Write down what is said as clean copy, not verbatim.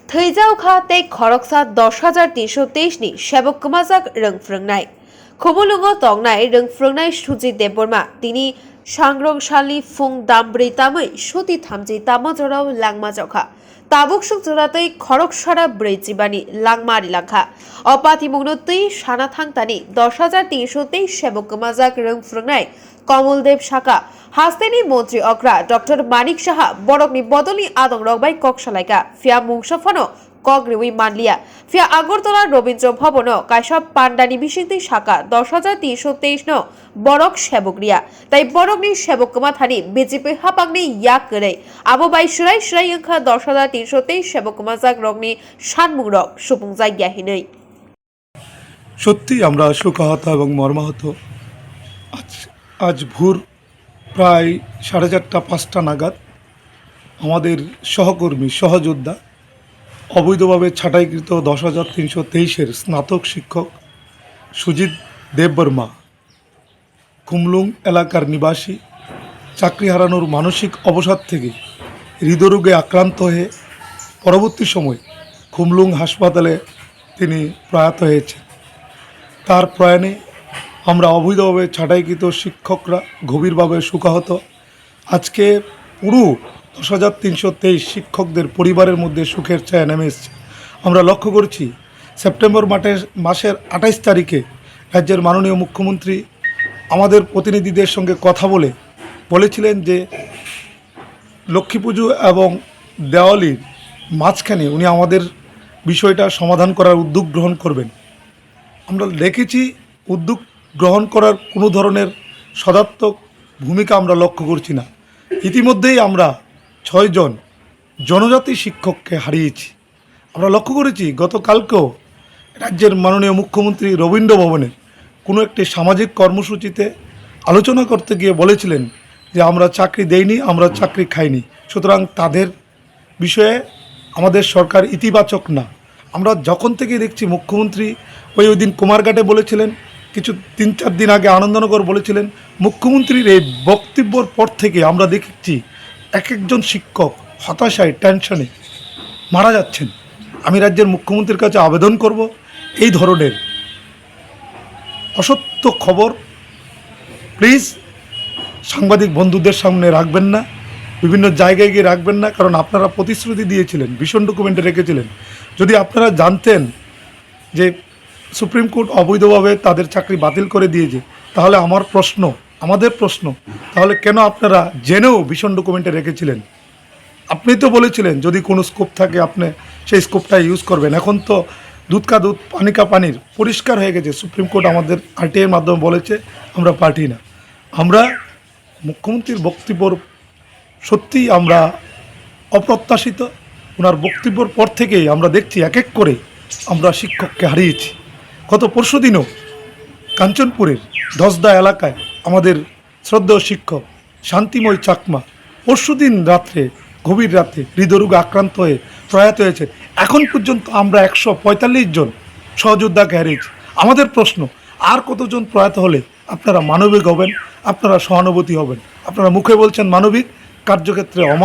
teikhoroksa teikhoroksa 10,323 ni sebok kemajak rengfrungnai. Khumulungo tongnai rengfrungnai suji deborma tini Swrangchati fung dambrei tamai suti thamji tamajorao langmajokha. Tabuk suk joratei khoroksara breijibani langmari langkha. Opatimugno tui sana thangtani 10,323 sebok kemajak rengfrungnai কমলদেব শাখা হাস্তেনি মন্ত্রী অগ্রা doctor Manik Saha বরকনি বদলি আদং রগবাই ককশালাইকা ফিয়া মুংসফনো কগ্রিউই মানলিয়া ফিয়া আগরতলা রবীন্দ্র ভবন কাইসব পান্ডানি বিশিক্তি শাখা 10,323 ন বরক সেবকরিয়া তাই বরকনি সেবকমা Thani BJP হাপাংনি ইয়াক করে আবো বাই সুরাই সুরাই অংখা 10,323 সেবকমা জাগ রগনি সানমুংরক সুপুং জায়গাহিনই সত্যি আমরা শোকাহত এবং মর্মাহত। আজ ভোর প্রায় 4:30-5টা নাগাদ আমাদের সহকর্মী সহযোদ্ধা অবৈধভাবে ছাঁটাইকৃত 10,323-এর স্নাতক শিক্ষক সুজিত দেববর্মা খুমলুং এলাকার নিবাসী চাকরি হারানোর মানসিক অবসাদ থেকে হৃদরোগে আক্রান্ত হয়ে পরবর্তী সময় খুমলুং হাসপাতালে তিনি প্রয়াত হয়েছেন। তার প্রয়াণে আমরা অবৈধভাবে ছাঁটাইকৃত শিক্ষকরা গভীরভাবে শোকাহত। আজকে পুরো 10,323 শিক্ষকদের পরিবারের মধ্যে সুখের ছায়া নেমে এসেছে। আমরা লক্ষ্য করছি সেপ্টেম্বর মাসের 28 তারিখে রাজ্যের মাননীয় মুখ্যমন্ত্রী আমাদের প্রতিনিধিদের সঙ্গে কথা বলেছিলেন যে লক্ষ্মী পুজো এবং দেওয়ালির মাঝখানে উনি আমাদের বিষয়টা সমাধান করার উদ্যোগ গ্রহণ করবেন। আমরা দেখেছি উদ্যোগ গ্রহণ করার কোনো ধরনের সদাত্মক ভূমিকা আমরা লক্ষ্য করছি না। ইতিমধ্যেই আমরা 6 জন জনজাতি শিক্ষককে হারিয়েছি। আমরা লক্ষ্য করেছি গতকালকেও রাজ্যের মাননীয় মুখ্যমন্ত্রী রবীন্দ্র ভবনে কোনো একটি সামাজিক কর্মসূচিতে আলোচনা করতে গিয়ে বলেছিলেন যে আমরা চাকরি দেইনি, আমরা চাকরি খাইনি, সুতরাং তাদের বিষয়ে আমাদের সরকার ইতিবাচক না। আমরা যখন থেকে দেখছি মুখ্যমন্ত্রী ওই দিন কুমারঘাটে বলেছিলেন, কিছু 3-4 দিন আগে আনন্দনগর বলেছিলেন। মুখ্যমন্ত্রীর এই বক্তব্যর পর থেকে আমরা দেখছি এক একজন শিক্ষক হতাশায় টেনশনে মারা যাচ্ছেন। আমি রাজ্যের মুখ্যমন্ত্রীর কাছে আবেদন করব এই ধরনের অসত্য খবর প্লিজ সাংবাদিক বন্ধুদের সামনে রাখবেন না, বিভিন্ন জায়গায় গিয়ে রাখবেন না, কারণ আপনারা প্রতিশ্রুতি দিয়েছিলেন, ভীষণ ডকুমেন্টে রেখেছিলেন। যদি আপনারা জানতেন যে সুপ্রিম কোর্ট অবৈধভাবে তাদের চাকরি বাতিল করে দিয়েছে, তাহলে আমাদের প্রশ্ন তাহলে কেন আপনারা জেনেও ভীষণ ডকুমেন্টে রেখেছিলেন? আপনি তো বলেছিলেন যদি কোনো স্কোপ থাকে আপনি সেই স্কোপটা ইউজ করবেন। এখন তো দুধ কা দুধ পানি কা পানির পরিষ্কার হয়ে গেছে। সুপ্রিম কোর্ট আমাদের আরটিআইয়ের মাধ্যমে বলেছে আমরা পার্টি না। আমরা মুখ্যমন্ত্রীর বক্তব্যর সত্যিই আমরা অপ্রত্যাশিত। ওনার বক্তব্যর পর থেকেই আমরা দেখছি এক এক করে আমরা শিক্ষককে হারিয়েছি। গত পরশুদিনও কাঞ্চনপুরের ধসদা এলাকায় আমাদের শ্রদ্ধেয় শিক্ষক শান্তিময় চাকমা পরশুদিন রাত্রে গভীর রাতে হৃদরোগে আক্রান্ত হয়ে প্রয়াত হয়েছে। এখন পর্যন্ত আমরা 145 জন সহযোদ্ধাকে হারিয়েছি। আমাদের প্রশ্ন, আর কতজন প্রয়াত হলে আপনারা মানবিক হবেন, আপনারা সহানুভূতি হবেন? আপনারা মুখে বলছেন মানবিক, কার্যক্ষেত্রে